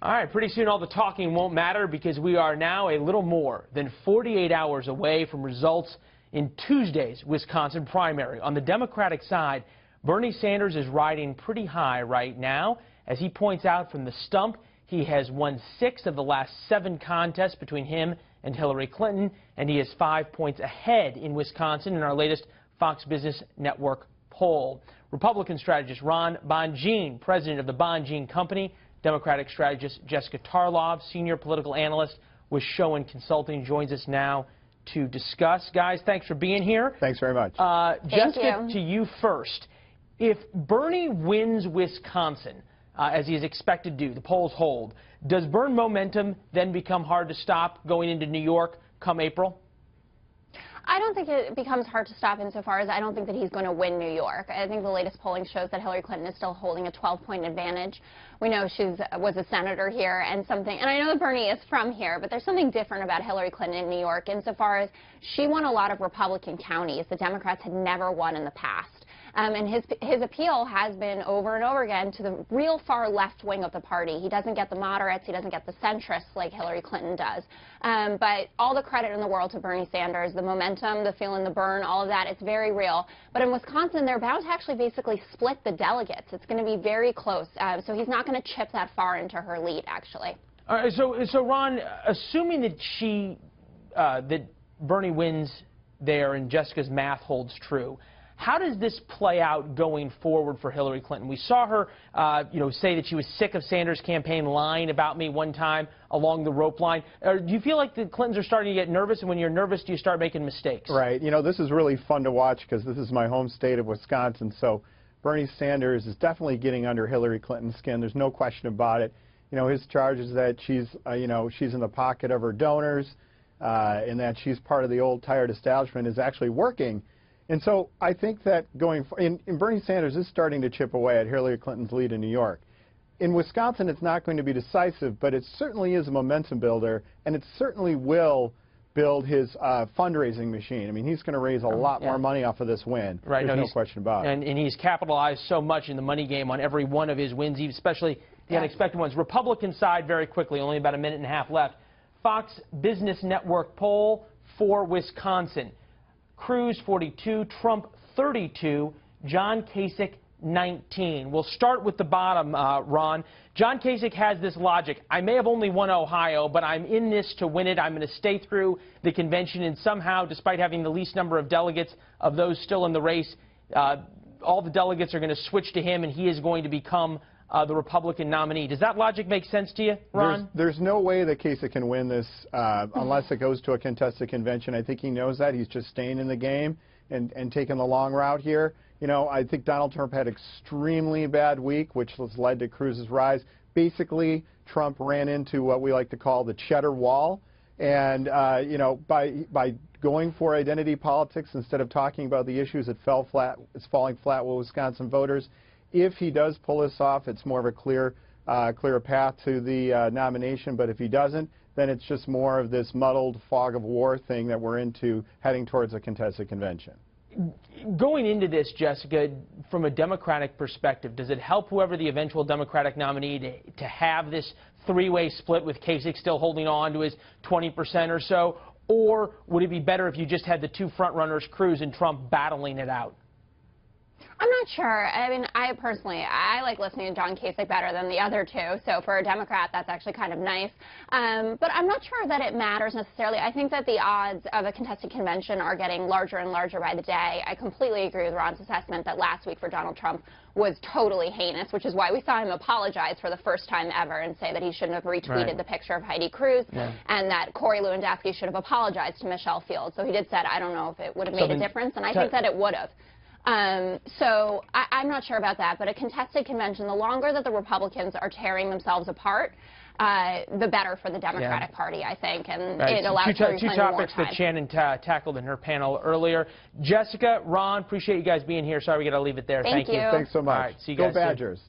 All right, pretty soon all the talking won't matter because we are now a little more than 48 hours away from results in Tuesday's Wisconsin primary. On the Democratic side, Bernie Sanders is riding pretty high right now. As he points out from the stump, he has won 6 of the last 7 contests between him and Hillary Clinton, and he is 5 points ahead in Wisconsin in our latest Fox Business Network poll. Republican strategist Ron Bonjean, president of the Bonjean Company, Democratic strategist Jessica Tarlov, senior political analyst with Schoen Consulting, joins us now to discuss. Guys, thanks for being here. Thanks very much. Jessica, to you first. If Bernie wins Wisconsin, as he is expected to do, the polls hold, does Bern momentum then become hard to stop going into New York come April? I don't think it becomes hard to stop insofar as I don't think that he's going to win New York. I think the latest polling shows that Hillary Clinton is still holding a 12-point advantage. We know she was a senator here and I know that Bernie is from here, but there's something different about Hillary Clinton in New York insofar as she won a lot of Republican counties that Democrats had never won in the past. And his appeal has been over and over again to the real far left wing of the party. He doesn't get the moderates, he doesn't get the centrists like Hillary Clinton does. But all the credit in the world to Bernie Sanders, the momentum, the feeling, the burn, all of that, it's very real. But in Wisconsin, they're about to actually basically split the delegates. It's going to be very close. So he's not going to chip that far into her lead, actually. All right, so Ron, assuming that that Bernie wins there and Jessica's math holds true, how does this play out going forward for Hillary Clinton? We saw her, say that she was sick of Sanders' campaign lying about me one time along the rope line. Do you feel like the Clintons are starting to get nervous, and when you're nervous, do you start making mistakes? Right. You know, this is really fun to watch because this is my home state of Wisconsin. So Bernie Sanders is definitely getting under Hillary Clinton's skin. There's no question about it. You know, his charge is that she's in the pocket of her donors, and that she's part of the old tired establishment is actually working. And so I think that Bernie Sanders is starting to chip away at Hillary Clinton's lead in New York. In Wisconsin, it's not going to be decisive, but it certainly is a momentum builder, and it certainly will build his fundraising machine. I mean, he's going to raise a lot more money off of this win. Right, There's no question about it. And he's capitalized so much in the money game on every one of his wins, especially the unexpected ones. Republican side, very quickly, only about a minute and a half left. Fox Business Network poll for Wisconsin. Cruz 42, Trump 32, John Kasich 19. We'll start with the bottom, Ron. John Kasich has this logic. I may have only won Ohio, but I'm in this to win it. I'm going to stay through the convention, and somehow, despite having the least number of delegates of those still in the race, all the delegates are going to switch to him, and he is going to become the Republican nominee. Does that logic make sense to you, Ron? There's no way that Kasich can win this unless it goes to a contested convention. I think he knows that. He's just staying in the game and taking the long route here. You know, I think Donald Trump had an extremely bad week, which has led to Cruz's rise. Basically, Trump ran into what we like to call the cheddar wall. And, you know, by going for identity politics instead of talking about the issues that fell flat, it's falling flat with Wisconsin voters. If he does pull this off, it's more of a clear path to the nomination. But if he doesn't, then it's just more of this muddled fog of war thing that we're into, heading towards a contested convention. Going into this, Jessica, from a Democratic perspective, does it help whoever the eventual Democratic nominee to have this three-way split with Kasich still holding on to his 20% or so? Or would it be better if you just had the two front-runners, Cruz and Trump, battling it out? I'm not sure. I mean, I like listening to John Kasich better than the other two. So for a Democrat, that's actually kind of nice. But I'm not sure that it matters necessarily. I think that the odds of a contested convention are getting larger and larger by the day. I completely agree with Ron's assessment that last week for Donald Trump was totally heinous, which is why we saw him apologize for the first time ever and say that he shouldn't have retweeted the picture of Heidi Cruz and that Corey Lewandowski should have apologized to Michelle Fields. So he did say, I don't know if it would have made a difference, and I think that it would have. So I'm not sure about that, but a contested convention, the longer that the Republicans are tearing themselves apart, the better for the Democratic Party, I think, and it allows Hillary Clinton more time. Two topics that Shannon tackled in her panel earlier. Jessica, Ron, appreciate you guys being here. Sorry we got to leave it there. Thank you. Thanks so much. All right, see you guys Go Badgers. Soon.